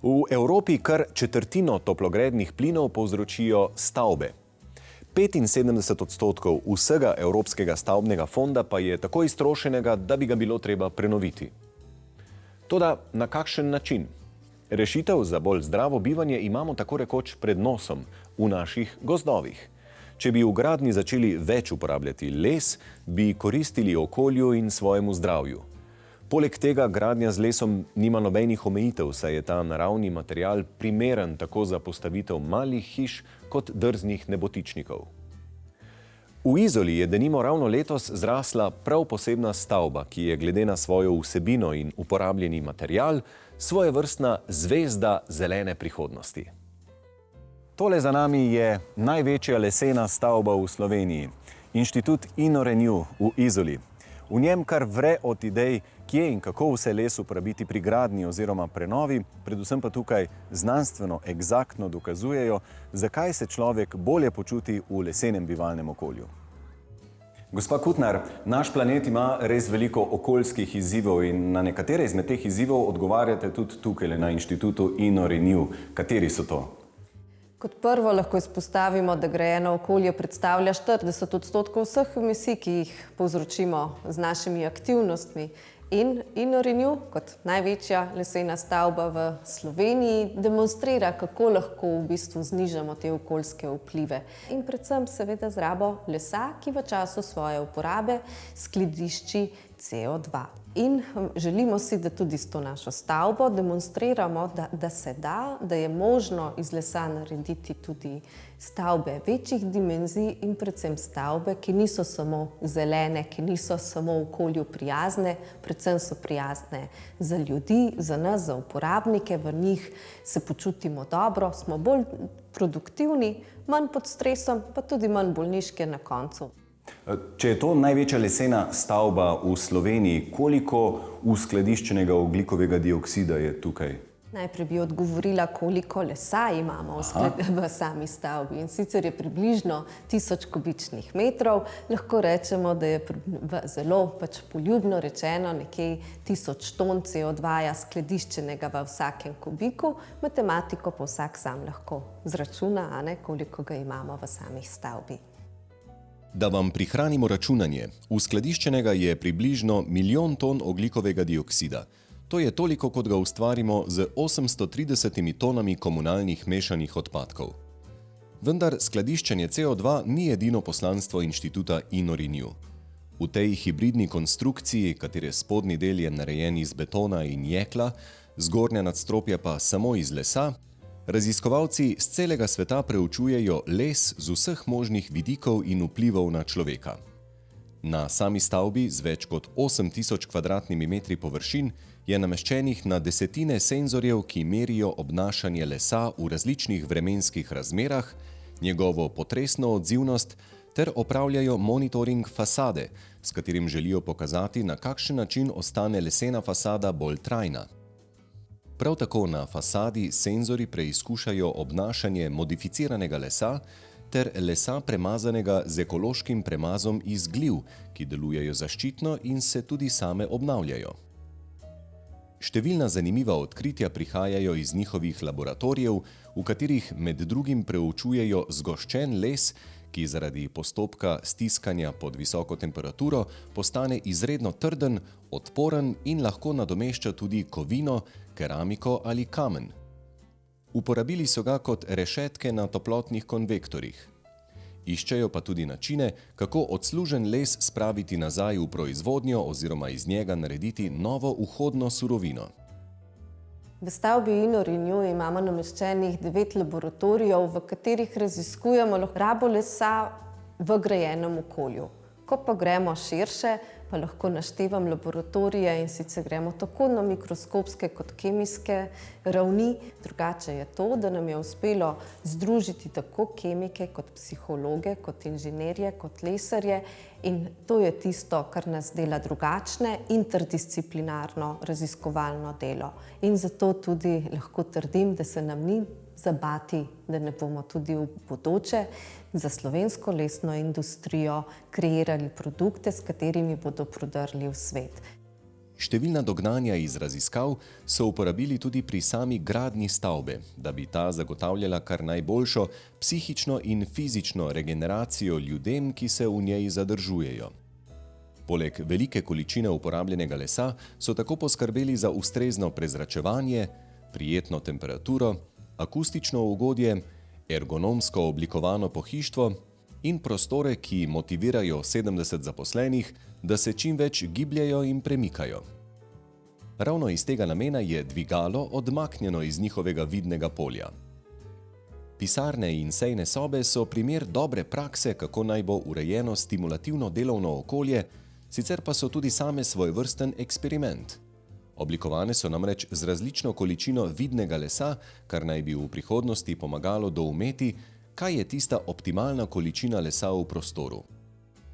V Evropi kar četrtino toplogrednih plinov povzročijo stavbe. 75% vsega evropskega stavbnega fonda pa je tako iztrošenega, da bi ga bilo treba prenoviti. Toda na kakšen način? Rešitev za bolj zdravo bivanje imamo tako rekoč pred nosom, v naših gozdovih. Če bi v gradnji začeli več uporabljati les, bi koristili okolju in svojemu zdravju. Poleg tega gradnja z lesom nima nobenih omejitev, saj je ta naravni material primeren tako za postavitev malih hiš kot drznih nebotičnikov. V Izoli je denimo ravno letos zrasla prav posebna stavba, ki je glede na svojo vsebino in uporabljeni material svojevrstna zvezda zelene prihodnosti. Tole za nami je največja lesena stavba v Sloveniji, Inštitut InnoRenew v Izoli. V njem kar vre od idej, kje in kako vse les uporabiti pri gradnji oziroma prenovi, predvsem pa tukaj znanstveno eksaktno dokazujejo, zakaj se človek bolje počuti v lesenem bivalnem okolju. Gospa Kutnar, naš planet ima res veliko okoljskih izzivov in na nekatere izmed teh izzivov odgovarjate tudi tukaj na Inštitutu InnoRenew. Kateri so to? Kot prvo lahko izpostavimo, da grajeno okolje predstavlja 40% vseh emisij, ki jih povzročimo z našimi aktivnostmi. In InnoRenew, kot največja lesena stavba v Sloveniji, demonstrira, kako lahko v bistvu znižamo te okoljske vplive. In predvsem seveda z rabo lesa, ki v času svoje uporabe skladišči CO2. In želimo si, da tudi s to našo stavbo demonstriramo, da se da, da je možno iz lesa narediti tudi stavbe večjih dimenzij in predvsem stavbe, ki niso samo zelene, ki niso samo okolju prijazne, predvsem so prijazne za ljudi, za nas, za uporabnike, v njih se počutimo dobro, smo bolj produktivni, manj pod stresom, pa tudi manj bolniške na koncu. Če je to največja lesena stavba v Sloveniji, koliko uskladiščenega ogljikovega dioksida je tukaj? Najprej bi odgovorila, koliko lesa imamo v sami stavbi. In sicer je približno 1000 kubičnih metrov. Lahko rečemo, da je zelo poljubno rečeno nekje 1000 ton CO2 skladiščenega v vsakem kubiku. Matematiko pa vsak sam lahko zračuna, koliko ga imamo v sami stavbi. Da vam prihranimo računanje, uskladiščenega je približno 1 milijon ton ogljikovega dioksida. To je toliko, kot ga ustvarimo z 830 tonami komunalnih mešanih odpadkov. Vendar skladiščenje CO2 ni edino poslanstvo Inštituta InnoRenew. V tej hibridni konstrukciji, katere spodnji del je narejen iz betona in jekla, zgornja nadstropja pa samo iz lesa, raziskovalci z celega sveta preučujejo les z vseh možnih vidikov in vplivov na človeka. Na sami stavbi z več kot 8000 kvadratnimi metri površin je nameščenih na desetine senzorjev, ki merijo obnašanje lesa v različnih vremenskih razmerah, njegovo potresno odzivnost ter opravljajo monitoring fasade, s katerim želijo pokazati, na kakšen način ostane lesena fasada bolj trajna. Prav tako na fasadi senzori preizkušajo obnašanje modificiranega lesa ter lesa premazanega z ekološkim premazom iz gliv, ki delujejo zaščitno in se tudi same obnavljajo. Številna zanimiva odkritja prihajajo iz njihovih laboratorijev, v katerih med drugim preučujejo zgoščen les, ki zaradi postopka stiskanja pod visoko temperaturo postane izredno trden, odporen in lahko nadomešča tudi kovino, keramiko ali kamen. Uporabili so ga kot rešetke na toplotnih konvektorjih. Iščejo pa tudi načine, kako odslužen les spraviti nazaj v proizvodnjo oziroma iz njega narediti novo vhodno surovino. V stavbi InnoRenew imamo nameščenih 9 laboratorijev, v katerih raziskujemo rabo lesa v grajenem okolju. Ko pa gremo širše, pa lahko naštevam laboratorije in sicer gremo tako na mikroskopske kot kemijske ravni. Drugače je to, da nam je uspelo združiti tako kemike kot psihologe, kot inženirje, kot lesarje in to je tisto, kar nas dela drugačne, interdisciplinarno raziskovalno delo. In zato tudi lahko trdim, da se nam ni zabati, da ne bomo tudi v bodoče za slovensko lesno industrijo kreirali produkte, s katerimi bodo prodrli v svet. Številna dognanja iz raziskav so uporabili tudi pri sami gradnji stavbe, da bi ta zagotavljala kar najboljšo psihično in fizično regeneracijo ljudem, ki se v njej zadržujejo. Poleg velike količine uporabljenega lesa so tako poskrbeli za ustrezno prezračevanje, prijetno temperaturo, akustično ugodje, ergonomsko oblikovano pohištvo in prostore, ki motivirajo 70 zaposlenih, da se čim več gibljajo in premikajo. Ravno iz tega namena je dvigalo odmaknjeno iz njihovega vidnega polja. Pisarne in sejne sobe so primer dobre prakse, kako naj bo urejeno stimulativno delovno okolje, sicer pa so tudi same svojevrsten eksperiment. Oblikovane so namreč z različno količino vidnega lesa, kar naj bi v prihodnosti pomagalo doumeti, kaj je tista optimalna količina lesa v prostoru.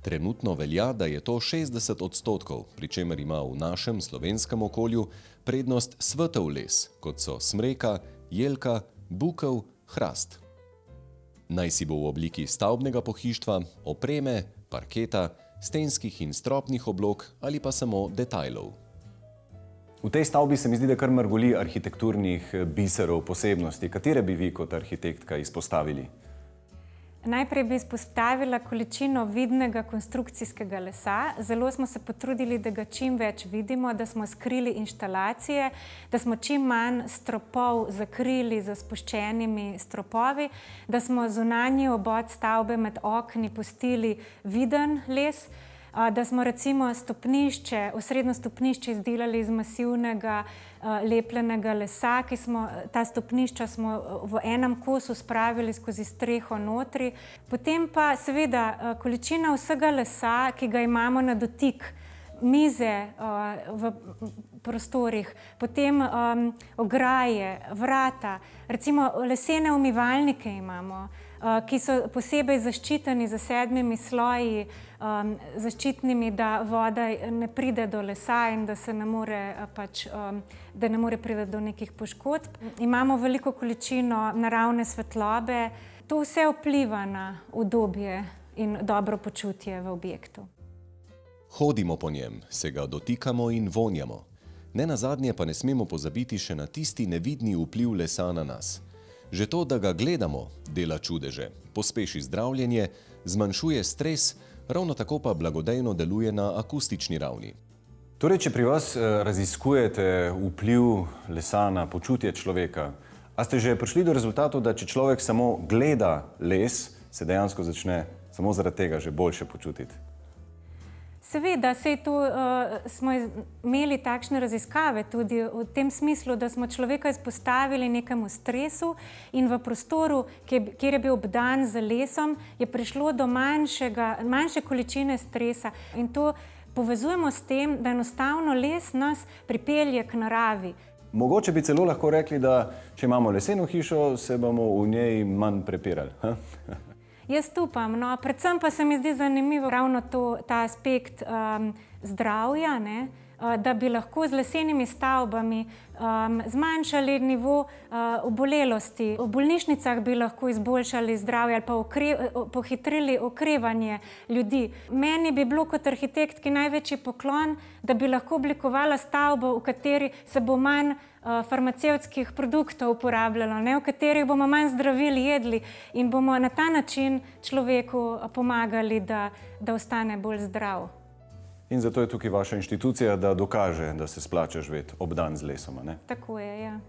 Trenutno velja, da je to 60%, pri čemer ima v našem slovenskem okolju prednost svetel les, kot so smreka, jelka, bukev, hrast. Naj si bo v obliki stavbnega pohištva, opreme, parketa, stenskih in stropnih oblog ali pa samo detajlov. V tej stavbi se mi zdi, da kar mrgoli arhitekturnih biserov, posebnosti. Katere bi vi kot arhitektka izpostavili? Najprej bi izpostavila količino vidnega konstrukcijskega lesa. Zelo smo se potrudili, da ga čim več vidimo, da smo skrili inštalacije, da smo čim manj stropov zakrili z spuščenimi stropovi, da smo zunanji obod stavbe med okni pustili viden les, da smo recimo stopnišče, osrednjo stopnišče izdelali iz masivnega lepljenega lesa, ta stopnišča smo v enem kosu spravili skozi streho notri. Potem pa seveda količina vsega lesa, ki ga imamo na dotik, mize v prostorih, potem ograje, vrata, recimo lesene umivalnike imamo, ki so posebej zaščiteni z 7 sloji zaščitnimi, da voda ne pride do lesa in da ne more priti do nekih poškodb. Imamo veliko količino naravne svetlobe. To vse vpliva na udobje in dobro počutje v objektu. Hodimo po njem, se ga dotikamo in vonjamo. Nenazadnje pa ne smemo pozabiti še na tisti nevidni vpliv lesa na nas. Že to, da ga gledamo, dela čudeže, pospeši zdravljenje, zmanjšuje stres, ravno tako pa blagodejno deluje na akustični ravni. Torej, če pri vas raziskujete vpliv lesa na počutje človeka, a ste že prišli do rezultatov, da če človek samo gleda les, se dejansko začne samo zaradi tega že boljše počutiti? Seveda, smo imeli takšne raziskave tudi v tem smislu, da smo človeka izpostavili nekemu stresu in v prostoru, kjer je bil obdan z lesom, je prišlo do manjše količine stresa. In to povezujemo s tem, da enostavno les nas pripelje k naravi. Mogoče bi celo lahko rekli, da če imamo leseno hišo, se bomo v njej manj prepirali. Jaz upam, predvsem pa se mi zdi zanimivo ravno ta aspekt zdravja, da bi lahko z lesenimi stavbami zmanjšali nivo obolelosti. V bolnišnicah bi lahko izboljšali zdravje ali pa pohitrili okrevanje ljudi. Meni bi bilo kot arhitektki največji poklon, da bi lahko oblikovala stavbo, v kateri se bo manj farmacevtskih produktov uporabljalo, v katerih bomo manj zdravil jedli in bomo na ta način človeku pomagali, da ostane bolj zdrav. In zato je tukaj vaša inštitucija, da dokaže, da se splača živeti obdan z lesom, ne? Tako je, ja.